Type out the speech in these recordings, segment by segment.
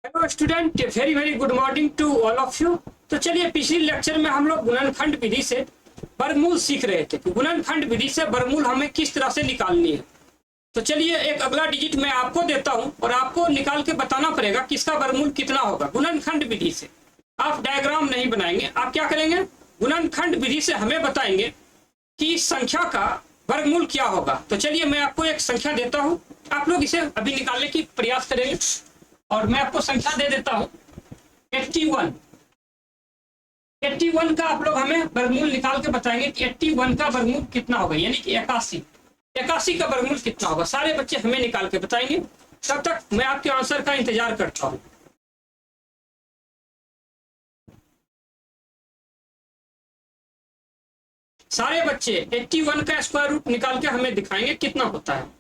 Hello student, very very good morning to all of you. तो चलिए, पिछले lecture में हम लोग गुणनखंड विधि से वर्गमूल सीख रहे थे कि गुणनखंड विधि से वर्गमूल हमें किस तरह से निकालनी है। तो चलिए, एक अगला डिजिट मैं आपको देता हूं और आपको निकाल के बताना पड़ेगा कि इसका वर्गमूल कितना होगा। गुणनखंड विधि से आप डायग्राम नहीं बनाएंगे, आप क्या करेंगे, गुणनखंड विधि से हमें बताएंगे कि संख्या का वर्गमूल क्या होगा। तो चलिए, मैं आपको एक संख्या देता हूं, आप लोग इसे अभी निकालने की प्रयास करेंगे और मैं आपको संख्या दे देता हूं 81। 81 का आप लोग हमें वर्गमूल निकाल के बताएंगे कि 81 का वर्गमूल कितना होगा, यानी कि 81। 81 का वर्गमूल कितना होगा, सारे बच्चे हमें निकाल के बताएंगे। तब तक मैं आपके आंसर का इंतजार करता हूं। सारे बच्चे 81 का स्क्वायर रूट निकाल के हमें दिखाएंगे कितना होता है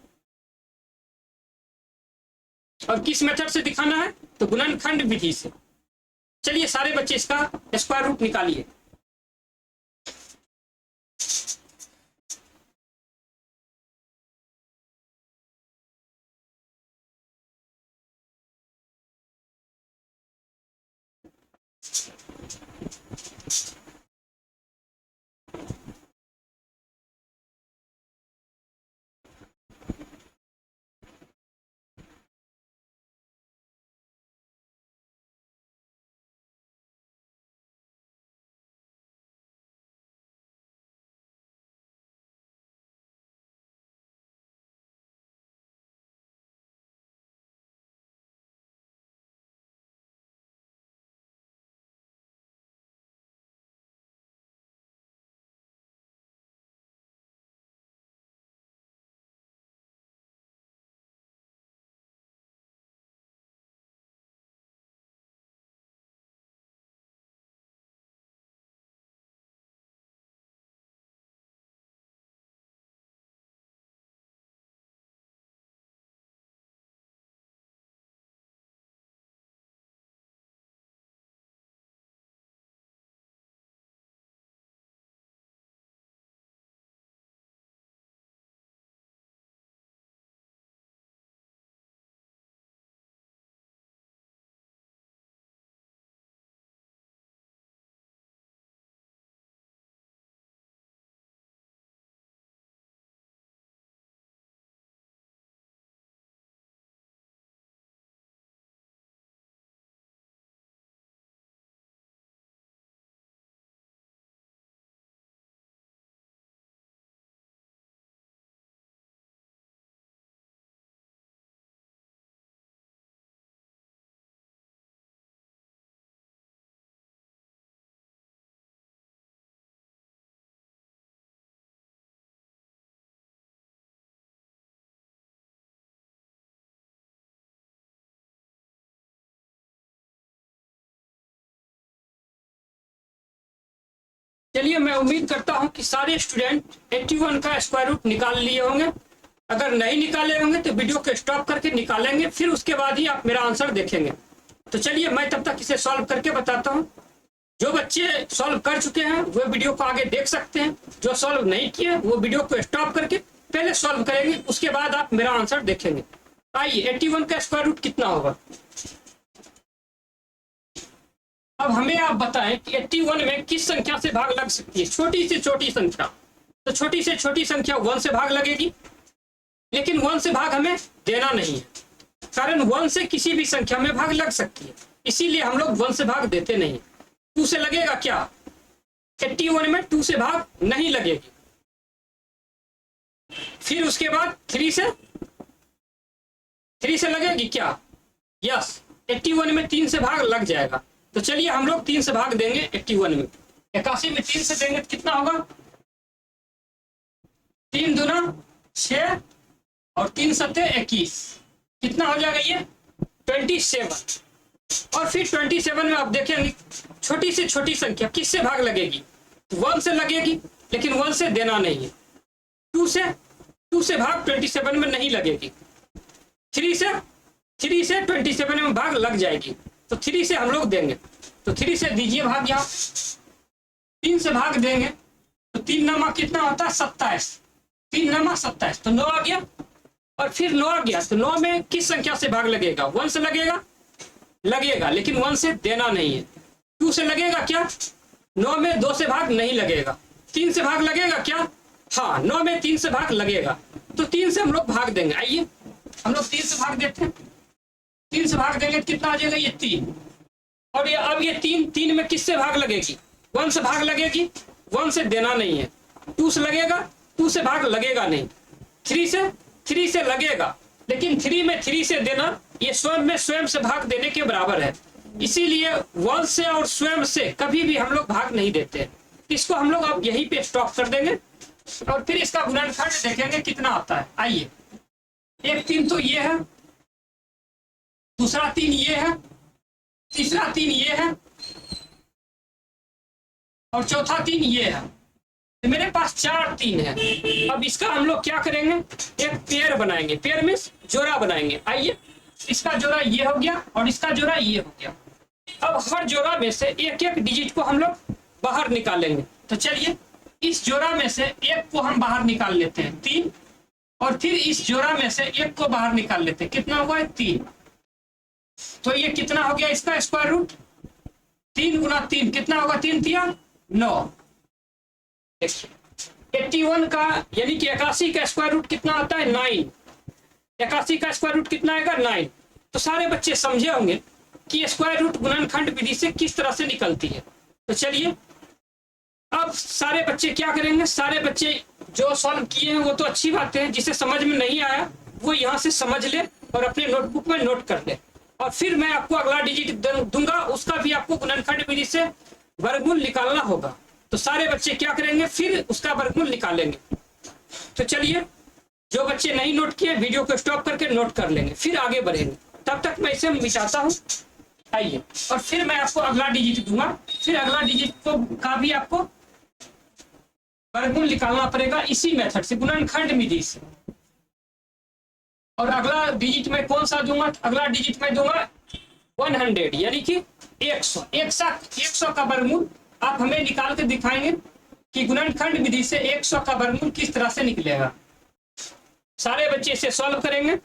और किस मेथड से दिखाना है, तो गुणनखंड विधि से। चलिए, सारे बच्चे इसका स्क्वायर रूट निकालिए। चलिए, मैं उम्मीद करता हूं कि सारे स्टूडेंट 81 का स्क्वायर रूट निकाल लिए होंगे। अगर नहीं निकाले होंगे तो वीडियो को स्टॉप करके निकालेंगे, फिर उसके बाद ही आप मेरा आंसर देखेंगे। तो चलिए, मैं तब तक इसे सॉल्व करके बताता हूं। जो बच्चे सॉल्व कर चुके हैं वो वीडियो को आगे देख सकते हैं, जो सॉल्व नहीं किए वो वीडियो को स्टॉप करके पहले सॉल्व करेंगे, उसके बाद आप मेरा आंसर देखेंगे। आइए, 81 का स्क्वायर रूट कितना होगा। अब हमें आप बताएं कि 81 में किस संख्या से भाग लग सकती है, छोटी से छोटी संख्या। तो छोटी से छोटी संख्या 1 से भाग लगेगी, लेकिन 1 से भाग हमें देना नहीं है, कारण 1 से किसी भी संख्या में भाग लग सकती है, इसीलिए हम लोग 1 से भाग देते नहीं। 2 से लगेगा क्या, 81 में 2 से भाग नहीं लगेगी। फिर उसके बाद 3 से लगेगी क्या, यस, 81 में 3 से भाग लग जाएगा। तो चलिए, हम लोग 3 से भाग देंगे 81 में। 81 में 3 से देंगे तो कितना होगा, 3 दूना 6 और 3 सत्ते 21, कितना हो जाएगा ये 27। और फिर 27 में आप देखेंगे छोटी से छोटी संख्या किससे भाग लगेगी, 1 से लगेगी, लेकिन 1 से देना नहीं है। 2 से भाग 27 में नहीं लगेगी। 3 से 27 में भाग लग जाएगी, तो 3 से हम लोग देंगे। तो 3 से दीजिए भाग, यहाँ 3 से भाग देंगे तो 3 नमा कितना होता है 27, 3 नमा 27, तो 9 आ गया। और फिर 9 आ गया तो 9 में किस संख्या से भाग लगेगा, 1 से लगेगा। लगेगा, लेकिन 1 से देना नहीं है। 2 से लगेगा क्या? 9 में 2 से भाग नहीं लगेगा। 3 से भाग लगेगा क्या? हाँ, 9 में 3 से भाग लगेगा, तो 3 से हम लोग भाग देंगे। आइए हम लोग 3 से भाग देते हैं। 3 से भाग देंगे तो कितना आ जाएगा? ये 3। और ये अब ये 3 में किससे भाग लगेगी? 1 से भाग लगेगी। 1 से देना नहीं है। 2 से लगेगा, 2 से भाग लगेगा नहीं। 3 से लगेगा, लेकिन 3 में 3 से देना ये स्वयं में स्वयं से भाग देने के बराबर है। इसीलिए 1 से और स्वयं से कभी भी हम लोग भाग नहीं देते। इसको हम लोग अब यहीं पे स्टॉप कर देंगे और फिर इसका गुणनखंड देखेंगे कितना आता है। आइए, एक 3 तो ये है, दूसरा 3 ये है, तीसरा 3 ये है और चौथा 3 ये है। तो मेरे पास 4 3 है। अब इसका हम लोग क्या करेंगे? एक पेयर बनाएंगे। पेयर मीन्स जोड़ा बनाएंगे। आइए, इसका जोड़ा ये हो गया और इसका जोड़ा ये हो गया। अब हर जोड़ा में से एक एक डिजिट को हम लोग बाहर निकालेंगे। तो चलिए, इस जोड़ा में से एक को हम बाहर निकाल लेते हैं, 3, और फिर इस जोड़ा में से एक को बाहर निकाल लेते हैं। कितना हुआ है? 3। तो ये कितना हो गया? इसका स्क्वायर रूट 3 गुना 3 कितना होगा? 3 तिया 9। 81 का यानी कि 81 का स्क्वायर रूट कितना आता है? 9। 81 का स्क्वायर रूट कितना आएगा? 9। तो सारे बच्चे समझे होंगे कि स्क्वायर रूट गुणनखंड विधि से किस तरह से निकलती है। तो चलिए, अब सारे बच्चे क्या करेंगे? सारे बच्चे जो सॉल्व किए हैं वो तो अच्छी बात है, जिसे समझ में नहीं आया वो यहाँ से समझ ले और अपने नोटबुक में नोट कर ले। और फिर मैं आपको अगला डिजिट दूंगा, उसका भी आपको गुणनखंड विधि से वर्गमूल निकालना होगा। तो सारे बच्चे क्या करेंगे? फिर उसका वर्गमूल निकालेंगे। तो चलिए, जो बच्चे नहीं नोट किए वीडियो को स्टॉप करके नोट कर लेंगे, फिर आगे बढ़ेंगे। तब तक मैं इसे मिटाता हूँ। आइए, और फिर मैं आपको अगला डिजिट दूंगा। फिर अगला डिजिट को का भी आपको वर्गमूल निकालना पड़ेगा इसी मेथड से, गुणनखंड विधि से। और अगला डिजिट में कौन सा दूंगा? अगला डिजिट में दूंगा 100 यानी कि 100। 100 का वर्गमूल आप हमें निकाल के दिखाएंगे कि गुणनखंड विधि से 100 का वर्गमूल किस तरह से निकलेगा। सारे बच्चे इसे सॉल्व करेंगे।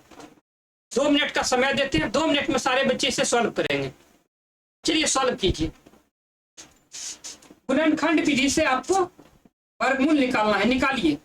2 मिनट का समय देते हैं, 2 मिनट में सारे बच्चे इसे सॉल्व करेंगे। चलिए सॉल्व कीजिए। गुणनखंड विधि से आपको वर्गमूल निकालना है, निकालिए।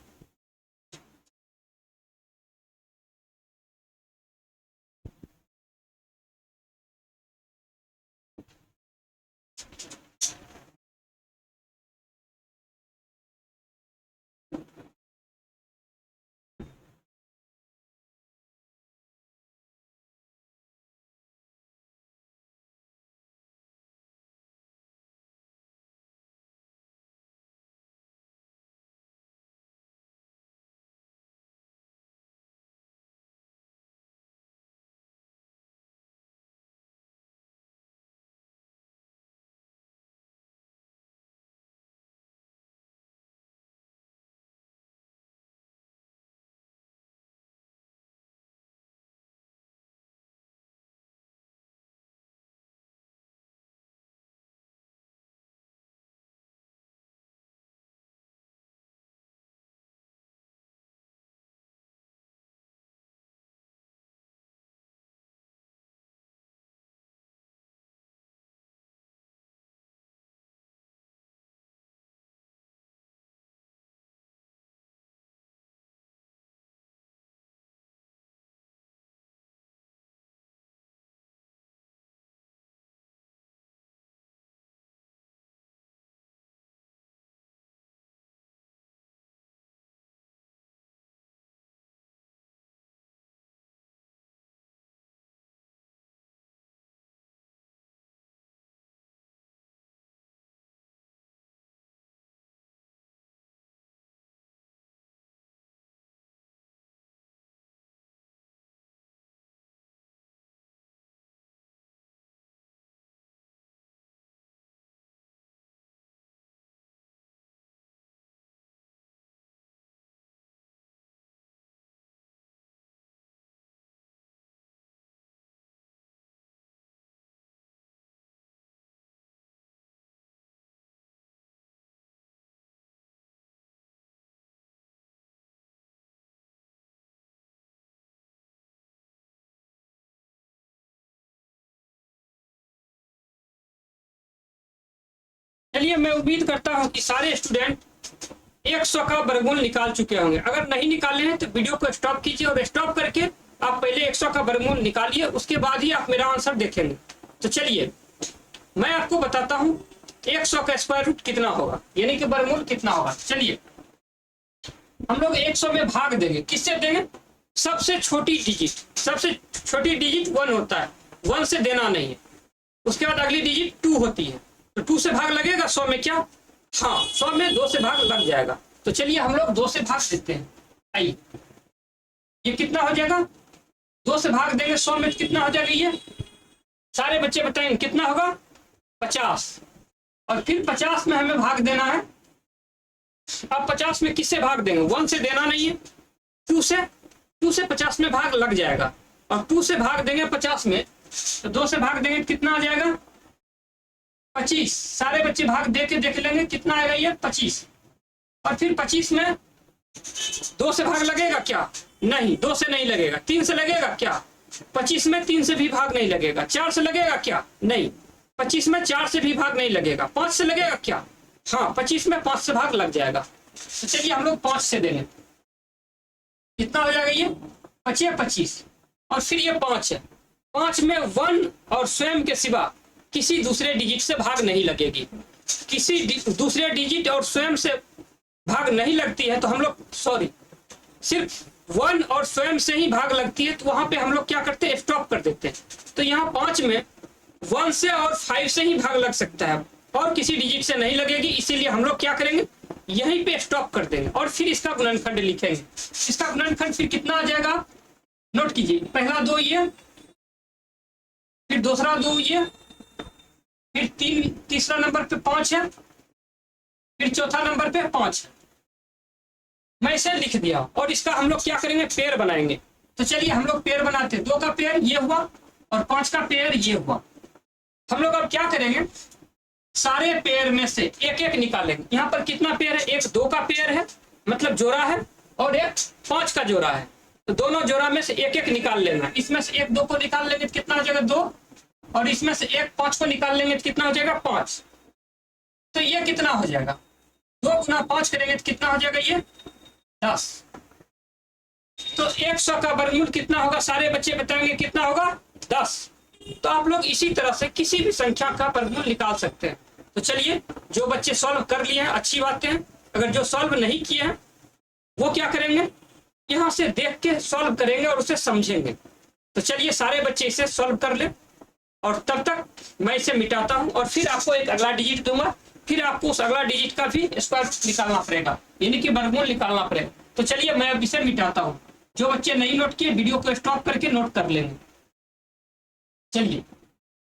चलिए मैं उम्मीद करता हूँ कि सारे स्टूडेंट 100 का वर्गमूल निकाल चुके होंगे। अगर नहीं निकाले हैं तो वीडियो को स्टॉप कीजिए और स्टॉप करके आप पहले 100 का वर्गमूल निकालिए, उसके बाद ही आप मेरा आंसर देखेंगे। तो चलिए मैं आपको बताता हूँ 100 का स्क्वायर रूट कितना होगा, यानी कि वर्गमूल कितना होगा। चलिए हम लोग 100 में भाग देंगे, किससे देंगे? सबसे छोटी डिजिट 1 होता है, 1 से देना नहीं है। उसके बाद अगली डिजिट 2 होती है, तो 2 से भाग लगेगा 100 में क्या? हाँ, 100 में 2 से भाग लग जाएगा। तो चलिए हम लोग 2 से भाग देते हैं। आइए ये कितना हो जाएगा? 2 से भाग देंगे 100 में, कितना हो जाएगा? ये सारे बच्चे बताएंगे कितना होगा? 50। और फिर 50 में हमें भाग देना है। अब 50 में किससे भाग देंगे? 1 से देना नहीं है, 2 से 50 में भाग लग जाएगा। और 2 से भाग देंगे 50 में, तो 2 से भाग देंगे कितना आ जाएगा? 25। सारे बच्चे भाग दे के देख लेंगे कितना आएगा ये? 25। और फिर 25 में 2 से भाग लगेगा क्या? नहीं, 2 से नहीं लगेगा। 3 से लगेगा क्या? 25 में 3 से भी भाग नहीं लगेगा। 4 से लगेगा क्या? नहीं, 25 में 4 से भी भाग नहीं लगेगा। 5 से लगेगा क्या? हाँ, 25 में 5 से भाग लग जाएगा। तो चलिए हम लोग 5 से देंगे, कितना हो जाएगा? ये 25। और फिर ये 5 है। 5 में 1 और स्वयं के सिवा किसी दूसरे डिजिट से भाग नहीं लगेगी। किसी दूसरे डिजिट और स्वयं से भाग नहीं लगती है तो हम लोग सिर्फ 1 और स्वयं से ही भाग लगती है, तो वहां पे हम लोग क्या करते हैं? स्टॉप कर देते हैं। तो यहाँ 5 में 1 से और 5 से ही भाग लग सकता है और किसी डिजिट से नहीं लगेगी, इसीलिए हम लोग क्या करेंगे? यहीं पे स्टॉप कर देंगे और फिर इसका गुणनखंड लिखेंगे। इसका गुणनखंड फिर कितना आ जाएगा? नोट कीजिए, पहला 2 ये, फिर दूसरा 2 ये, फिर तीसरा नंबर पे 5 है, फिर चौथा नंबर पे 5 है। मैं इसे लिख दिया और इसका हम लोग क्या करेंगे? पेयर बनाएंगे। तो चलिए हम लोग पेयर बनाते हैं। 2 का पेयर ये हुआ और 5 का पेयर ये हुआ। हम लोग अब क्या करेंगे? सारे पेयर में से एक एक निकालेंगे। यहाँ पर कितना पेयर है? एक 2 का पेयर है, मतलब जोड़ा है, और एक 5 का जोड़ा है। तो दोनों जोड़ा में से एक एक निकाल लेना। इसमें से एक 2 को निकाल लेंगे तो कितना हो जाएगा? 2। और इसमें से एक 5 को निकाल लेंगे तो कितना हो जाएगा? 5। तो ये कितना हो जाएगा? 2 गुना 5 करेंगे तो कितना हो जाएगा? ये 10। तो 100 का वर्गमूल कितना होगा? सारे बच्चे बताएंगे कितना होगा? 10। तो आप लोग इसी तरह से किसी भी संख्या का वर्गमूल निकाल सकते हैं। तो चलिए जो बच्चे सॉल्व कर लिए हैं अच्छी बातें हैं, अगर जो सॉल्व नहीं किए हैं वो क्या करेंगे? यहाँ से देख के सॉल्व करेंगे और उसे समझेंगे। तो चलिए सारे बच्चे इसे सॉल्व कर ले और तब तक मैं इसे मिटाता हूँ और फिर आपको एक अगला डिजिट दूंगा। फिर आपको उस अगला डिजिट का भी स्क्वायर रूट निकालना पड़ेगा, यानी कि वर्गमूल निकालना पड़ेगा। तो चलिए मैं अब इसे मिटाता हूँ। जो बच्चे नहीं नोट किए वीडियो को स्टॉप करके नोट कर लेंगे। चलिए,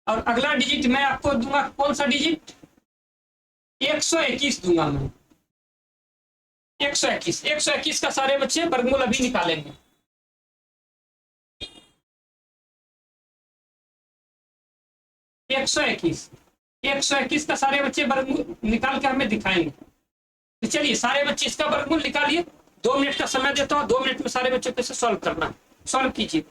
और अगला डिजिट मैं आपको दूंगा। कौन सा डिजिट? 121 दूंगा मैं। 121 का सारे बच्चे वर्गमूल अभी निकालेंगे। 121 का सारे बच्चे वर्गमूल निकाल के हमें दिखाएंगे। तो चलिए सारे बच्चे इसका वर्गमूल निकालिए। 2 मिनट का समय देता हूँ, 2 मिनट में सारे बच्चों को इसे सॉल्व करना। सॉल्व कीजिए।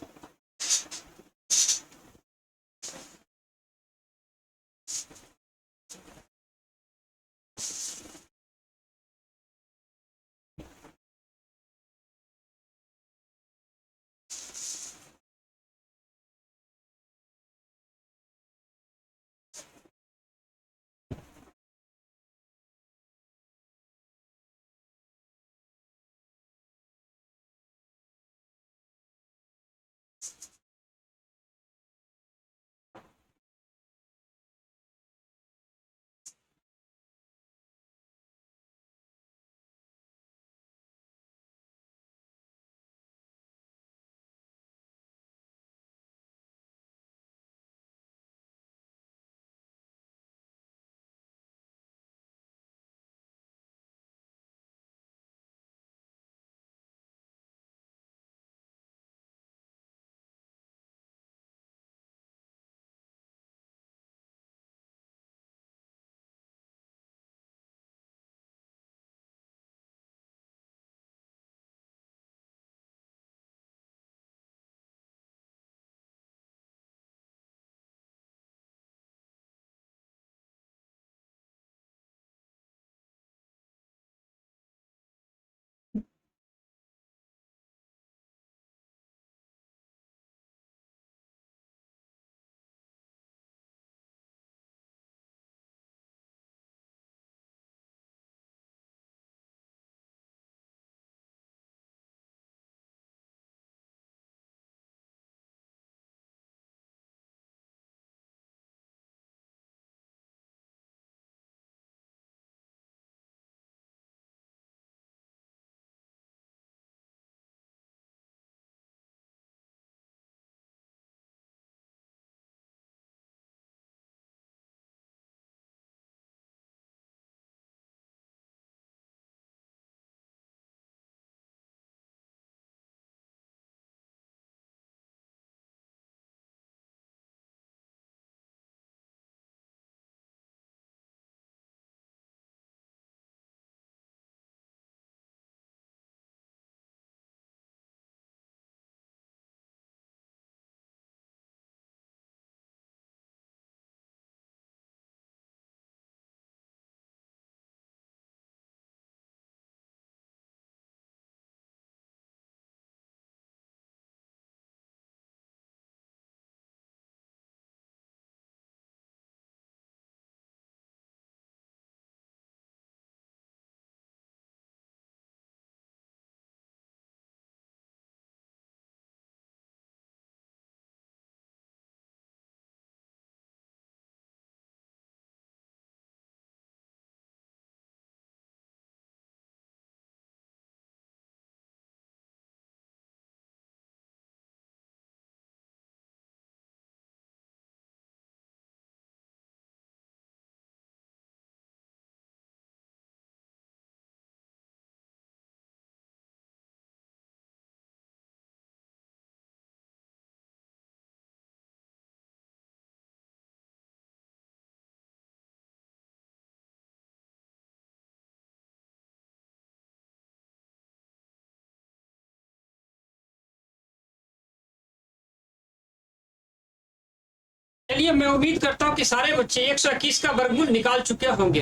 चलिए मैं उम्मीद करता हूँ कि सारे बच्चे 121 का वर्गमूल निकाल चुके होंगे।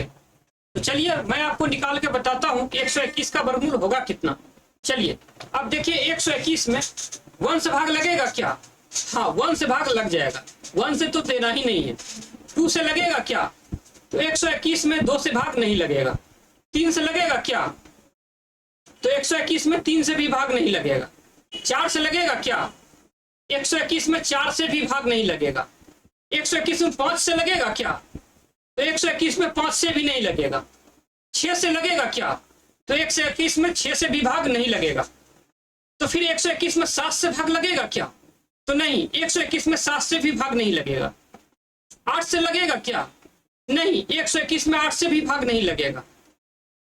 तो चलिए मैं आपको निकाल के बताता हूँ कि 121 का वर्गमूल होगा कितना। चलिए अब देखिए 121 में 1 से भाग लगेगा क्या? हाँ 1 से भाग लग जाएगा, 1 से तो देना ही नहीं है। 2 से लगेगा क्या? तो 121 में 2 से भाग नहीं लगेगा। 3 से लगेगा क्या? तो 121 में 3 से भी भाग नहीं लगेगा। 4 से लगेगा क्या? 121 में 4 से भी भाग नहीं लगेगा। 121 में 5 से लगेगा क्या? तो 121 में 5 से भी नहीं लगेगा। 6 से लगेगा क्या? तो 121 में 6 से भी भाग नहीं लगेगा। तो फिर 121 में 7 से भाग लगेगा क्या? तो नहीं, 121 में 7 से भी भाग नहीं लगेगा। 8 से लगेगा क्या? नहीं, 121 में 8 से भी भाग नहीं लगेगा।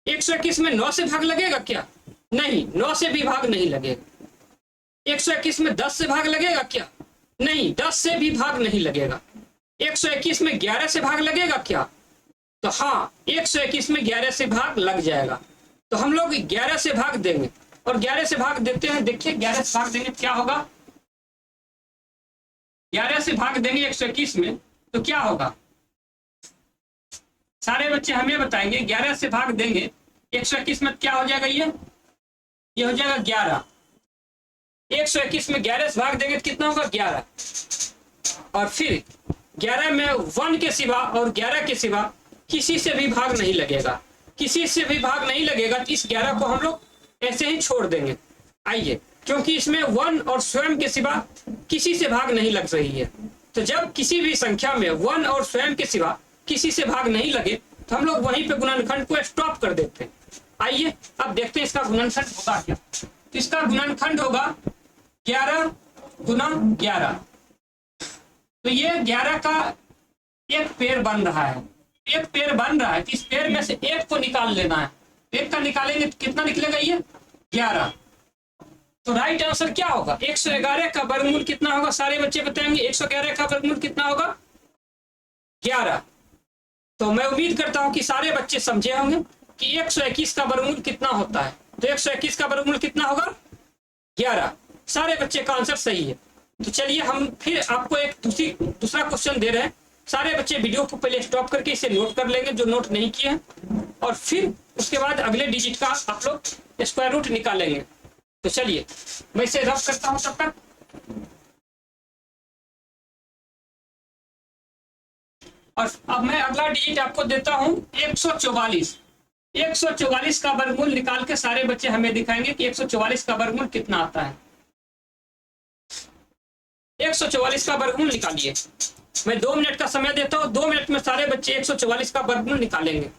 121 में 9 से भाग लगेगा क्या? नहीं, 9 से भी भाग नहीं लगेगा। 121 में 10 से भाग लगेगा क्या? नहीं, 10 से भी भाग नहीं लगेगा। 121 में 11 से भाग लगेगा क्या? तो हाँ 121 में 11 से भाग लग जाएगा। तो हम लोग 11 से भाग देंगे और 11 से भाग देते हैं। देखिए 11 से भाग देंगे क्या होगा? 11 से भाग देंगे 121 में तो क्या होगा? सारे बच्चे हमें बताएंगे। 11 से भाग देंगे 121 में क्या हो जाएगा? ये हो जाएगा 11। 121 में 11 से भाग देंगे तो कितना होगा? 11। और फिर 11 में 1 के सिवा और 11 के सिवा किसी से भी भाग नहीं लगेगा। किसी से भी भाग नहीं लगेगा तो इस 11 को हम लोग ऐसे ही छोड़ देंगे। आइए, क्योंकि इसमें 1 और स्वयं के सिवा किसी से भाग नहीं लग रही है। तो जब किसी भी संख्या में 1 और स्वयं के सिवा किसी से भाग नहीं लगे तो हम लोग वहीं पे गुणनखंड को स्टॉप कर देते हैं। आइए अब देखते हैं इसका गुणनखंड होगा क्या। तो इसका गुणनखंड होगा 11 गुना 11। तो ये 11 का एक पेड़ बन रहा है। एक पेड़ बन रहा है तो इस पेड़ में से एक को निकाल लेना है। एक का निकालेंगे तो कितना निकलेगा? ये 11। तो राइट आंसर क्या होगा? 111 का वर्गमूल कितना होगा? सारे बच्चे बताएंगे 111 का वर्गमूल कितना होगा? 11। तो मैं उम्मीद करता हूं कि सारे बच्चे समझे होंगे कि 121 का वर्गमूल कितना होता है। तो 121 का वर्गमूल कितना होगा? 11। सारे बच्चे का आंसर सही है। तो चलिए हम फिर आपको एक दूसरा क्वेश्चन दे रहे हैं। सारे बच्चे वीडियो को पहले स्टॉप करके इसे नोट कर लेंगे जो नोट नहीं किए हैं, और फिर उसके बाद अगले डिजिट का आप लोग स्क्वायर रूट निकालेंगे। तो चलिए मैं इसे रब करता हूं तब तक। और अब मैं अगला डिजिट आपको देता हूं 144। 144 का वर्गमूल निकाल के सारे बच्चे हमें दिखाएंगे कि 144 का वर्गमूल कितना आता है। 144 का वर्गमूल निकालिए। मैं 2 मिनट का समय देता हूं। 2 मिनट में सारे बच्चे 144 का वर्गमूल निकालेंगे।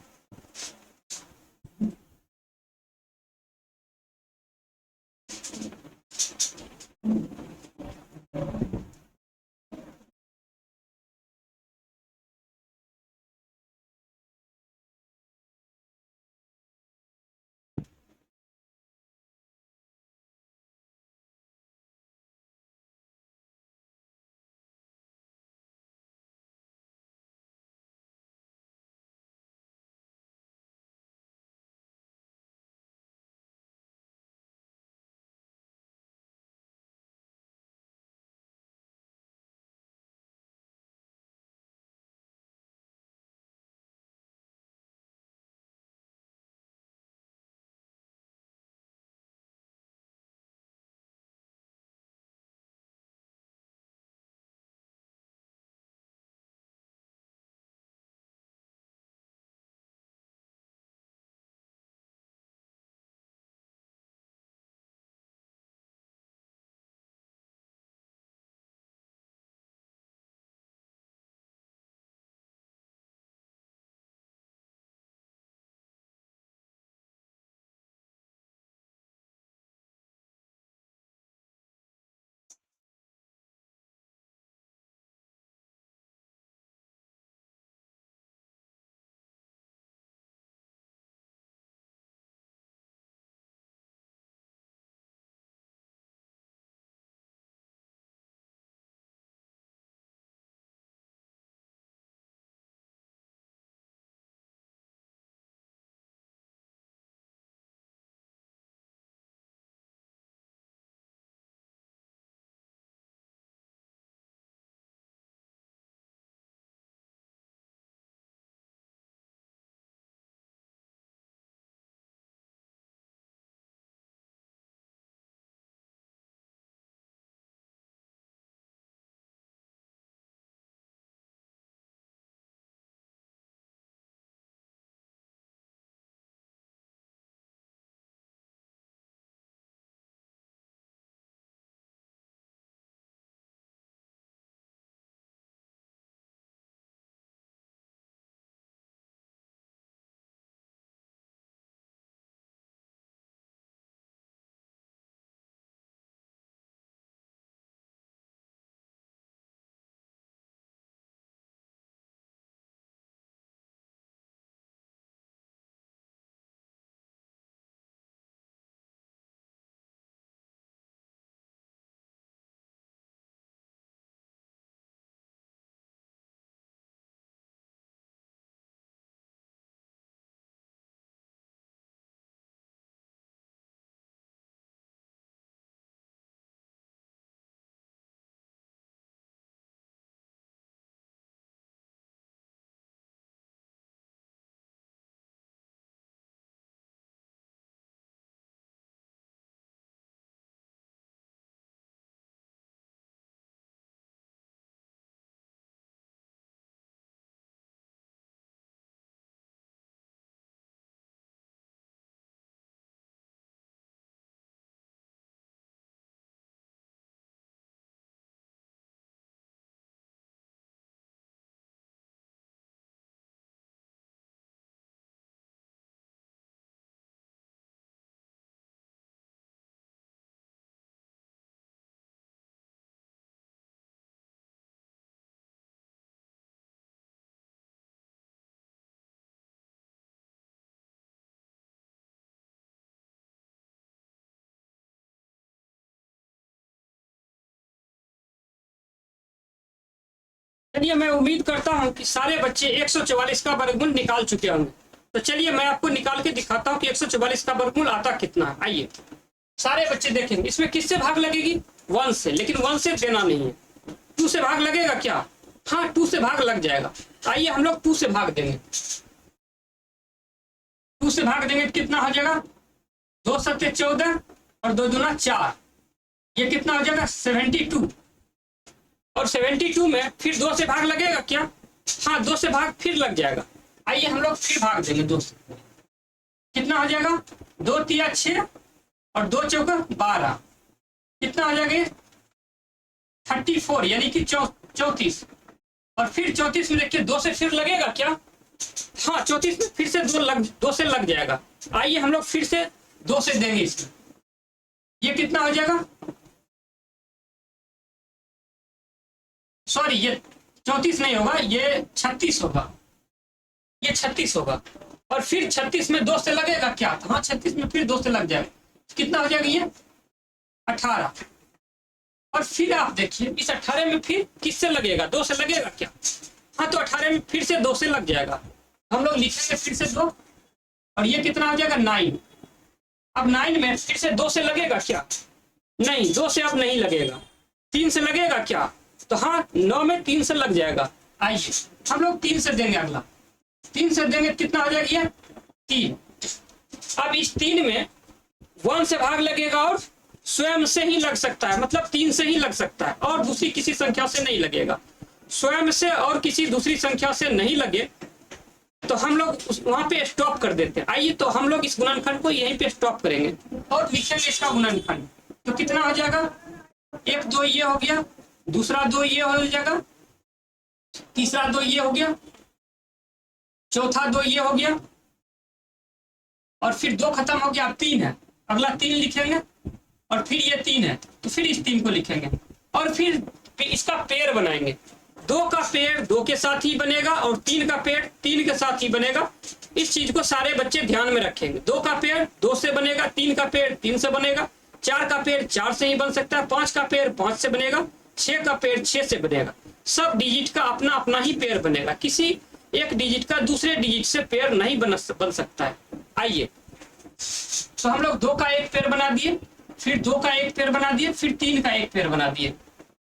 चलिए मैं उम्मीद करता हूं कि सारे बच्चे 144 का वर्गमूल निकाल चुके होंगे। तो चलिए मैं आपको निकाल के दिखाता हूं कि 144 का वर्गमूल आता कितना है। आइए सारे बच्चे देखेंगे। इसमें किससे भाग लगेगी? 1 से, लेकिन 1 से देना नहीं है। 2 से भाग लगेगा क्या? हाँ 2 से भाग लग जाएगा। आइए हम लोग 2 से भाग देंगे। 2 से भाग देंगे तो कितना हो जाएगा? 2 सत्ते 14 और 2 दूना 4। ये कितना हो जाएगा? 72। और 72 में फिर 2 से भाग लगेगा क्या? हाँ 2 से भाग फिर लग जाएगा। आइए हम लोग फिर भाग देंगे 2 से। कितना हो जाएगा? 2 तिया 6 और 2 चौका 12। कितना हो जाएगा? 34 यानी कि 34। और फिर 34 में देखिए 2 से फिर लगेगा क्या? हाँ 34 में फिर से 2 से लग जाएगा। आइए हम लोग फिर से 2 से देंगे इसमें। ये कितना हो जाएगा? सॉरी ये 34 नहीं होगा, ये 36 होगा। ये 36 होगा। और फिर 36 में 2 से लगेगा क्या? तो हाँ 36 में फिर 2 से लग जाएगा। कितना हो जाएगा? ये 18। और फिर आप देखिए इस 18 में फिर किससे लगेगा? 2 से लगेगा क्या? हाँ तो 18 में फिर से 2 से लग जाएगा। हम लोग लिखेंगे फिर से 2। और ये कितना हो जाएगा? 9। अब 9 में फिर से 2 से लगेगा क्या? नहीं 2 से अब नहीं लगेगा। 3 से लगेगा क्या? तो हाँ 9 में 3 से लग जाएगा। आइए हम लोग 3 से देंगे। अगला 3 से देंगे कितना हो जाएगा? ये 3। अब इस 3 में 1 से भाग लगेगा और स्वयं से ही लग सकता है, मतलब 3 से ही लग सकता है और दूसरी किसी संख्या से नहीं लगेगा। स्वयं से और किसी दूसरी संख्या से नहीं लगे तो हम लोग वहां पे स्टॉप कर देते हैं। आइए तो हम लोग इस गुणनखंड को यहीं पे स्टॉप करेंगे और लिखेंगे इसका गुणनखंड। तो कितना हो जाएगा? 1 2 ये हो गया, दूसरा 2 ये हो जाएगा, तीसरा 2 ये हो गया, चौथा 2 ये हो गया और फिर 2 खत्म हो गया। अब 3 है, अगला 3 लिखेंगे और फिर ये 3 है तो फिर इस 3 को लिखेंगे और फिर इसका पेड़ बनाएंगे। 2 का पेड़ 2 के साथ ही बनेगा और 3 का पेड़ 3 के साथ ही बनेगा। इस चीज को सारे बच्चे ध्यान में रखेंगे। 2 का पेड़ 2 से बनेगा, 3 का पेड़ 3 से बनेगा, 4 का पेड़ 4 से ही बन सकता है, 5 का पेड़ 5 से बनेगा, 6 का पेड़ 6 से बनेगा। सब डिजिट का अपना अपना ही पेड़ बनेगा। किसी एक डिजिट का दूसरे डिजिट से पेड़ नहीं बन सकता है। आइए तो हम लोग 2 का एक पेड़ बना दिए, फिर 2 का एक पेड़ बना दिए, फिर 3 का एक पेड़ बना दिए।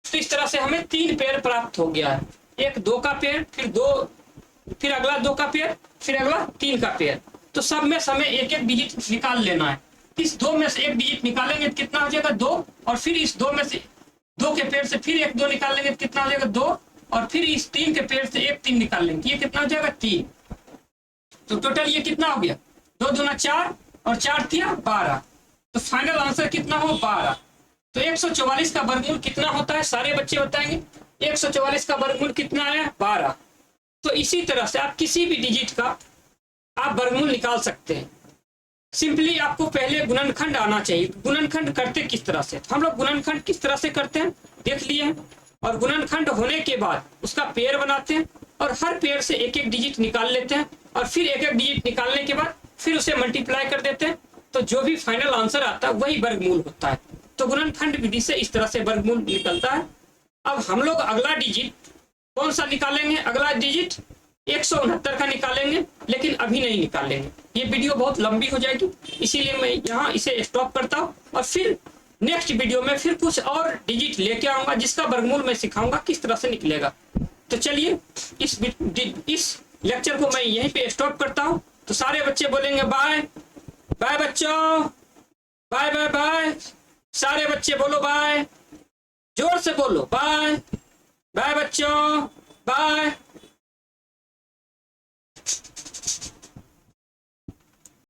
तो इस तरह से हमें 3 पेड़ प्राप्त हो गया है। एक 2 का पेड़, फिर अगला 2 का पेड़, फिर अगला 3 का पेड़। तो सब में हमें एक एक डिजिट निकाल लेना है। इस 2 में से एक डिजिट निकालेंगे तो कितना हो जाएगा? 2। और फिर इस 2 में से 2 के पेड़ से फिर एक 2 निकालेंगे तो कितना हो जाएगा? 2। और फिर इस 3 के पेड़ से एक 3 निकाल लेंगे, ये कितना हो जाएगा? 3। तो टोटल ये कितना हो गया? 2 दूना 4 और 4 तिया 12। तो फाइनल आंसर कितना हो? 12। तो 144 का वर्गमूल कितना होता है? सारे बच्चे बताएंगे। 144 का वर्गमूल कितना है? 12। तो इसी तरह से आप किसी भी डिजिट का आप वर्गमूल निकाल सकते हैं। सिंपली आपको पहले गुणनखंड आना चाहिए। गुणनखंड करते किस तरह से? हम लोग गुणनखंड किस तरह से करते हैं देख लिए हैं। और गुणनखंड होने के बाद उसका पेड़ बनाते हैं और हर पेड़ से एक एक डिजिट निकाल लेते हैं और फिर एक एक डिजिट निकालने के बाद फिर उसे मल्टीप्लाई कर देते हैं। तो जो भी फाइनल आंसर आता है वही वर्गमूल होता है। तो गुणनखंड विधि से इस तरह से वर्गमूल निकलता है। अब हम लोग अगला डिजिट कौन सा निकालेंगे? अगला डिजिट 169 का निकालेंगे, लेकिन अभी नहीं निकालेंगे। ये वीडियो बहुत लंबी हो जाएगी, इसीलिए मैं यहाँ इसे स्टॉप करता हूँ और फिर नेक्स्ट वीडियो में फिर कुछ और डिजिट लेके आऊंगा जिसका वर्गमूल मैं सिखाऊंगा किस तरह से निकलेगा। तो चलिए इस लेक्चर को मैं यहीं पे स्टॉप करता हूँ। तो सारे बच्चे बोलेंगे बाय बाय बच्चों, बाय बाय बाय। सारे बच्चे बोलो बाय, जोर से बोलो बाय बाय बच्चों, बाय।